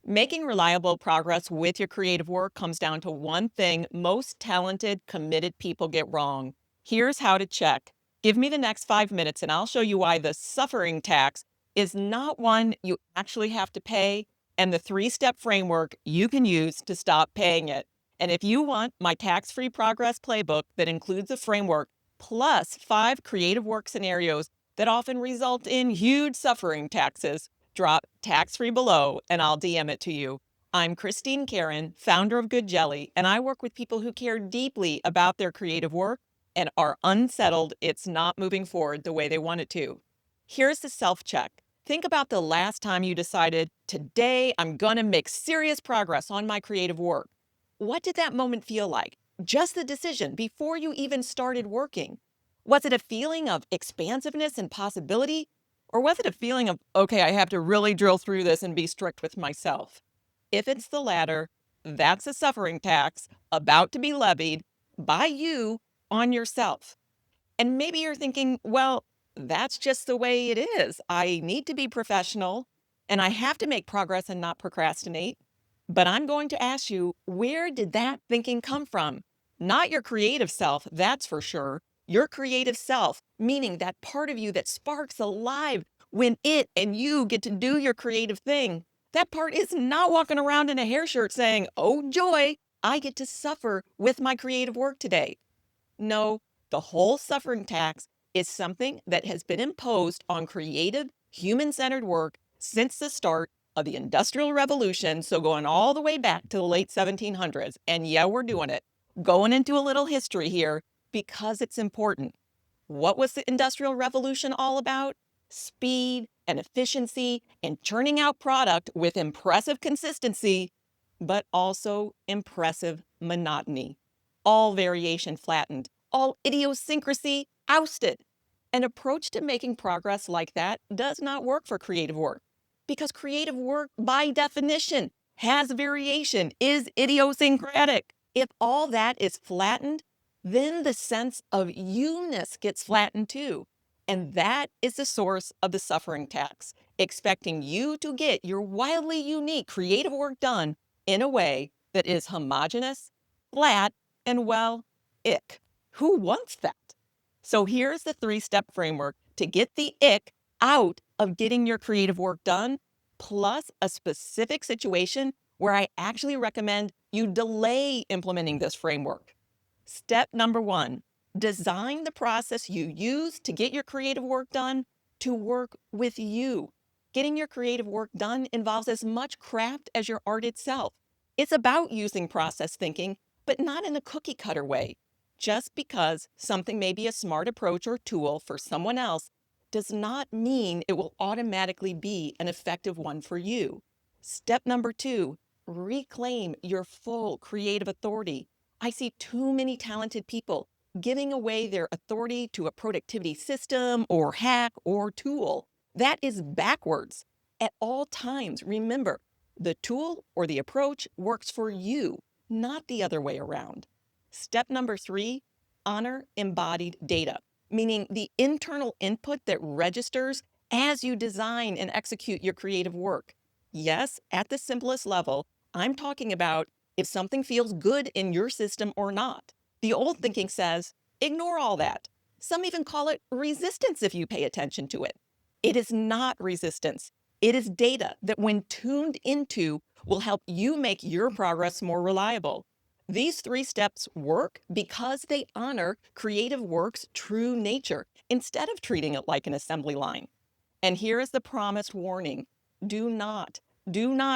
Making reliable progress with your creative work comes down to one thing most talented, committed people get wrong. Here's how to check. Give me the next 5 minutes and I'll show you why the suffering tax is not one you actually have to pay and the 3-step framework you can use to stop paying it. And if you want my tax-free progress playbook that includes a framework plus 5 creative work scenarios that often result in huge suffering taxes, drop tax-free below and I'll DM it to you. I'm Christine Karen, founder of Good Jelly, and I work with people who care deeply about their creative work and are unsettled it's not moving forward the way they want it to. Here's the self-check. Think about the last time you decided, today I'm gonna make serious progress on my creative work. What did that moment feel like? Just the decision before you even started working. Was it a feeling of expansiveness and possibility? Or was it a feeling of, okay, I have to really drill through this and be strict with myself? If it's the latter, that's a suffering tax about to be levied by you on yourself. And maybe you're thinking, well, that's just the way it is. I need to be professional and I have to make progress and not procrastinate. But I'm going to ask you, where did that thinking come from? Not your creative self, that's for sure. Your creative self, meaning that part of you that sparks alive when it and you get to do your creative thing. That part is not walking around in a hair shirt saying, oh, joy, I get to suffer with my creative work today. No, the whole suffering tax is something that has been imposed on creative, human-centered work since the start of the Industrial Revolution, so going all the way back to the late 1700s. And yeah, we're doing it. Going into a little history here because it's important. What was the Industrial Revolution all about? Speed and efficiency and churning out product with impressive consistency, but also impressive monotony. All variation flattened, all idiosyncrasy ousted. An approach to making progress like that does not work for creative work because creative work, by definition, has variation, is idiosyncratic. If all that is flattened, then the sense of you-ness gets flattened too. And that is the source of the suffering tax, expecting you to get your wildly unique creative work done in a way that is homogeneous, flat, and well, ick. Who wants that? So here's the 3-step framework to get the ick out of getting your creative work done, plus a specific situation where I actually recommend you delay implementing this framework. Step number 1, design the process you use to get your creative work done to work with you. Getting your creative work done involves as much craft as your art itself. It's about using process thinking, but not in a cookie cutter way. Just because something may be a smart approach or tool for someone else does not mean it will automatically be an effective one for you. Step number 2, reclaim your full creative authority. I see too many talented people giving away their authority to a productivity system or hack or tool. That is backwards. At all times, remember, the tool or the approach works for you, not the other way around. Step number 3, honor embodied data, meaning the internal input that registers as you design and execute your creative work. Yes, at the simplest level, I'm talking about if something feels good in your system or not. The old thinking says, ignore all that. Some even call it resistance if you pay attention to it. It is not resistance. It is data that when tuned into will help you make your progress more reliable. These 3 steps work because they honor creative work's true nature instead of treating it like an assembly line. And here is the promised warning. Do not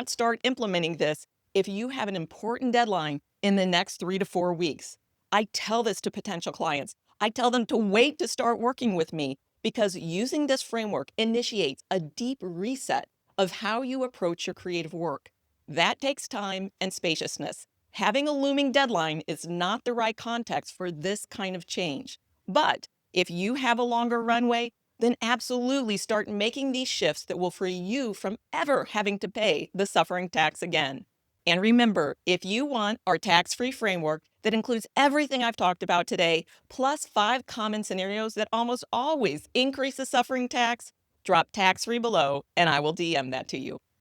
start implementing this if you have an important deadline in the next 3 to 4 weeks. I tell this to potential clients. I tell them to wait to start working with me because using this framework initiates a deep reset of how you approach your creative work. That takes time and spaciousness. Having a looming deadline is not the right context for this kind of change. But if you have a longer runway, then absolutely start making these shifts that will free you from ever having to pay the suffering tax again. And remember, if you want our tax-free framework that includes everything I've talked about today, plus 5 common scenarios that almost always increase the suffering tax, drop tax-free below and I will DM that to you.